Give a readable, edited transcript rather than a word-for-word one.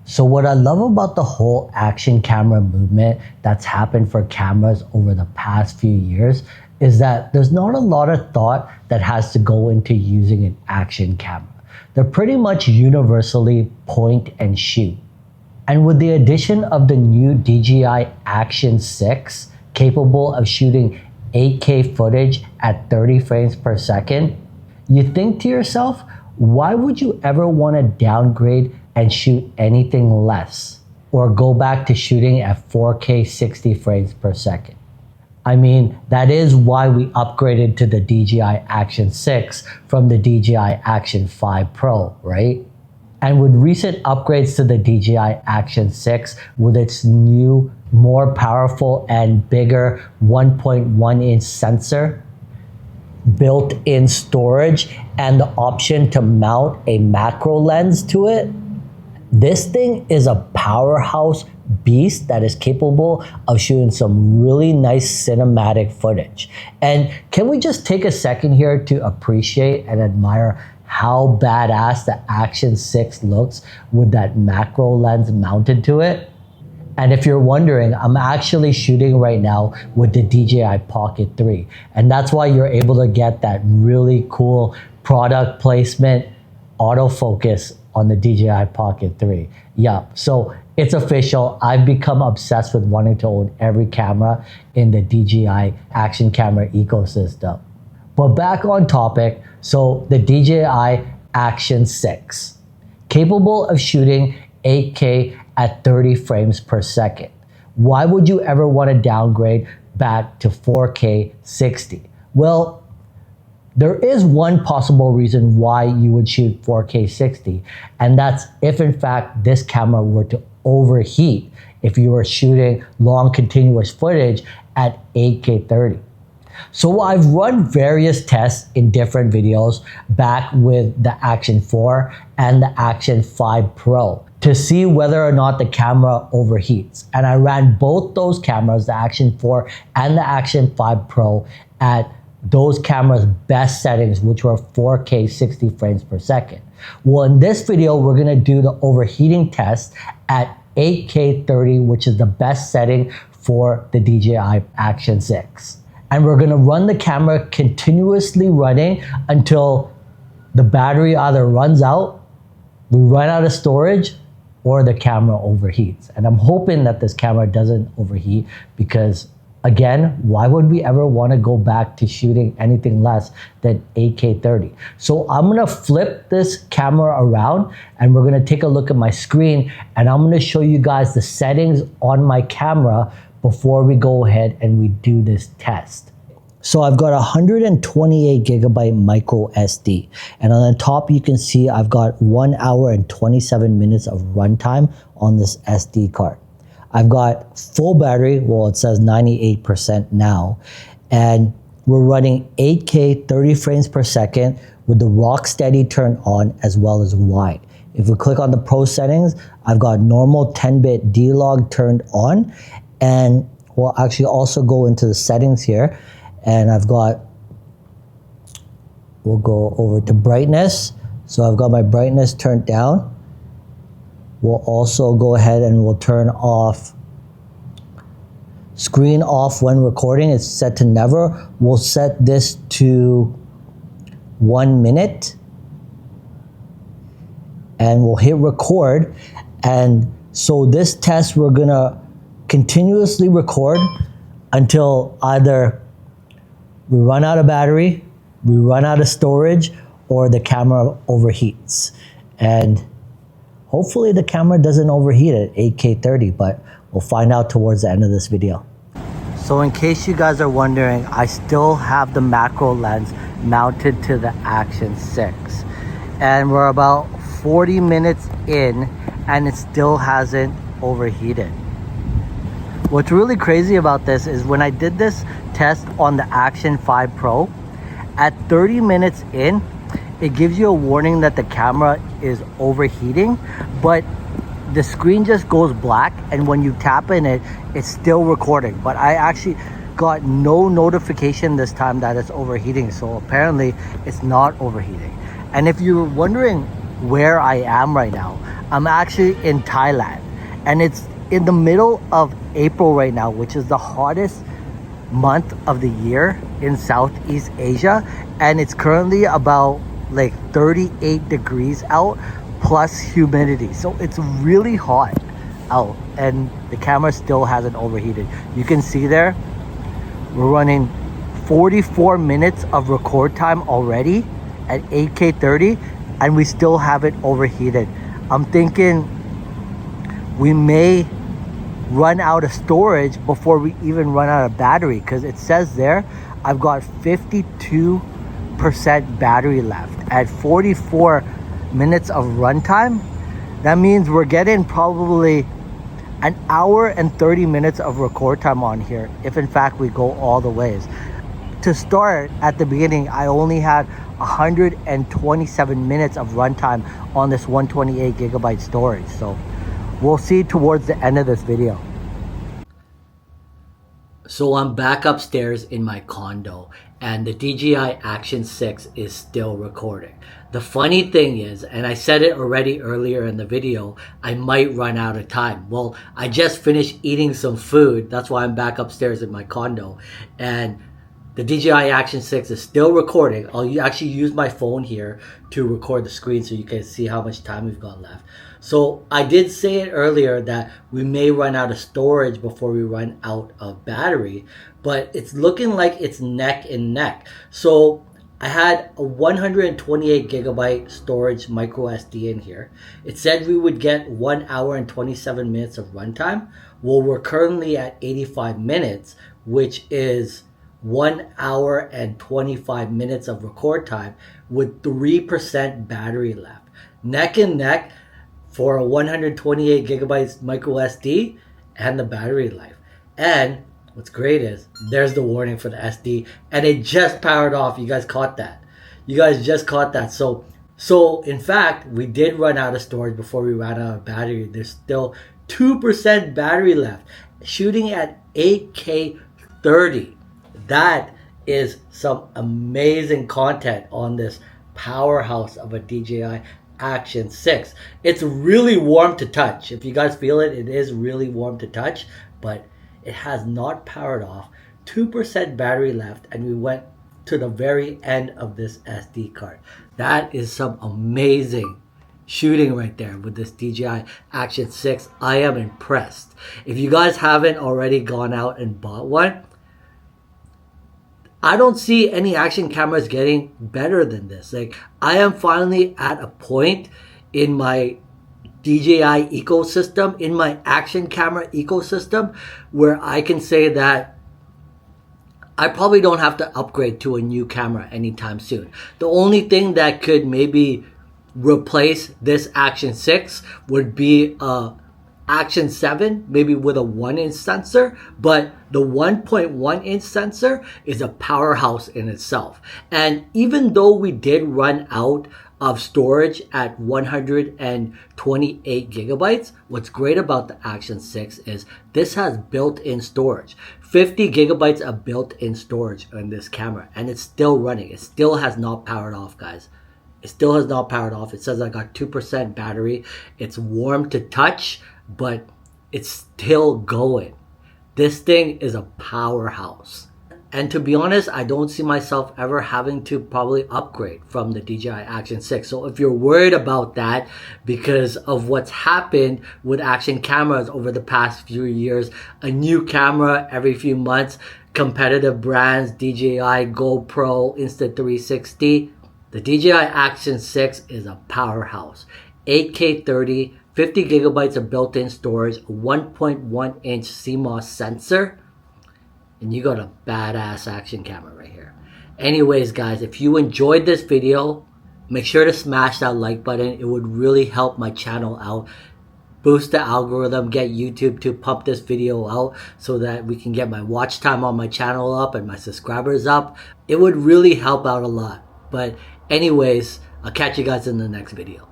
So what I love about the whole action camera movement that's happened for cameras over the past few years is that there's not a lot of thought that has to go into using an action camera. They're pretty much universally point and shoot. And with the addition of the new DJI Action 6, capable of shooting 8K footage at 30 frames per second, you think to yourself, why would you ever want to downgrade and shoot anything less or go back to shooting at 4K 60 frames per second? I mean, that is why we upgraded to the DJI Action 6 from the DJI Action 5 Pro, right? And with recent upgrades to the DJI Action 6 with its new, more powerful and bigger 1.1-inch sensor, built-in storage, and the option to mount a macro lens to it, this thing is a powerhouse beast that is capable of shooting some really nice cinematic footage. And can we just take a second here to appreciate and admire how badass the Action 6 looks with that macro lens mounted to it? And if you're wondering, I'm actually shooting right now with the DJI Pocket 3. And that's why you're able to get that really cool product placement autofocus on the DJI Pocket 3. Yeah, so it's official. I've become obsessed with wanting to own every camera in the DJI action camera ecosystem. But back on topic, so the DJI Action 6, capable of shooting 8K at 30 frames per second. Why would you ever want to downgrade back to 4K 60? Well, there is one possible reason why you would shoot 4K 60, and that's if in fact this camera were to overheat if you were shooting long continuous footage at 8K 30. So I've run various tests in different videos back with the Action 4 and the Action 5 Pro to see whether or not the camera overheats. And I ran both those cameras, the Action 4 and the Action 5 Pro, at those cameras' best settings, which were 4K 60 frames per second. Well, in this video, we're gonna do the overheating test at 8K 30, which is the best setting for the DJI Action 6. And we're gonna run the camera continuously running until the battery either runs out, we run out of storage, or the camera overheats. And I'm hoping that this camera doesn't overheat because, again, why would we ever want to go back to shooting anything less than 8K 30? So I'm gonna flip this camera around and we're gonna take a look at my screen and I'm gonna show you guys the settings on my camera before we go ahead and we do this test. So I've got 128 gigabyte micro SD, and on the top you can see I've got 1 hour and 27 minutes of runtime on this SD card. I've got full battery, well it says 98% now, and we're running 8K 30 frames per second with the rock steady turned on as well as wide. If we click on the pro settings, I've got normal 10-bit D-Log turned on, and we'll actually also go into the settings here, and we'll go over to brightness. So I've got my brightness turned down. We'll also go ahead and we'll turn off screen off when recording. It's set to never. We'll set this to 1 minute and we'll hit record. And so this test, we're gonna continuously record until either we run out of battery, we run out of storage, or the camera overheats. And hopefully the camera doesn't overheat at 8K 30, but we'll find out towards the end of this video. So in case you guys are wondering, I still have the macro lens mounted to the Action 6. And we're about 40 minutes in and it still hasn't overheated. What's really crazy about this is when I did this test on the Action 5 Pro, at 30 minutes in, it gives you a warning that the camera is overheating, but the screen just goes black, and when you tap in it, it's still recording. But I actually got no notification this time that it's overheating, so apparently it's not overheating. And if you're wondering where I am right now, I'm actually in Thailand, and it's in the middle of April right now, which is the hottest month of the year in Southeast Asia, and it's currently about like 38 degrees out plus humidity, so it's really hot out, and the camera still hasn't overheated. You can see there we're running 44 minutes of record time already at 8K 30, and we still haven't overheated. I'm thinking we may run out of storage before we even run out of battery, because it says there I've got 52% battery left at 44 minutes of runtime. That means we're getting probably an hour and 30 minutes of record time on here, if in fact we go all the ways. To start, at the beginning, I only had 127 minutes of runtime on this 128 gigabyte storage. So we'll see towards the end of this video. So I'm back upstairs in my condo, and the DJI Action 6 is still recording. The funny thing is, and I said it already earlier in the video, I might run out of time. Well, I just finished eating some food. That's why I'm back upstairs in my condo. And the DJI Action 6 is still recording. I'll actually use my phone here to record the screen so you can see how much time we've got left. So I did say it earlier that we may run out of storage before we run out of battery, but it's looking like it's neck and neck. So I had a 128 gigabyte storage micro SD in here. It said we would get 1 hour and 27 minutes of runtime. Well, we're currently at 85 minutes, which is 1 hour and 25 minutes of record time with 3% battery left. Neck and neck for a 128 gigabytes micro SD and the battery life. And what's great is there's the warning for the SD, and it just powered off. You guys caught that. You guys just caught that. So in fact, we did run out of storage before we ran out of battery. There's still 2% battery left, shooting at 8K 30. That is some amazing content on this powerhouse of a DJI Action 6. It's really warm to touch. If you guys feel it, it is really warm to touch, but it has not powered off. 2% battery left, and we went to the very end of this SD card. That is some amazing shooting right there with this DJI Action 6. I am impressed. If you guys haven't already gone out and bought one, I don't see any action cameras getting better than this. Like, I am finally at a point in my DJI ecosystem, in my action camera ecosystem, where I can say that I probably don't have to upgrade to a new camera anytime soon. The only thing that could maybe replace this Action 6 would be a Action 7, maybe with a 1-inch sensor, but the 1.1-inch sensor is a powerhouse in itself. And even though we did run out of storage at 128 gigabytes, what's great about the Action 6 is this has built-in storage. 50 gigabytes of built-in storage in this camera, and it's still running. It still has not powered off, guys. It still has not powered off. It says I got 2% battery. It's warm to touch, but it's still going. This thing is a powerhouse. And to be honest, I don't see myself ever having to probably upgrade from the DJI Action 6. So if you're worried about that because of what's happened with action cameras over the past few years, a new camera every few months, competitive brands, DJI, GoPro, Insta360, the DJI Action 6 is a powerhouse. 8K 30, 50 gigabytes of built-in storage, 1.1-inch CMOS sensor, and you got a badass action camera right here. Anyways, guys, if you enjoyed this video, make sure to smash that like button. It would really help my channel out, boost the algorithm, get YouTube to pump this video out so that we can get my watch time on my channel up and my subscribers up. It would really help out a lot. But anyways, I'll catch you guys in the next video.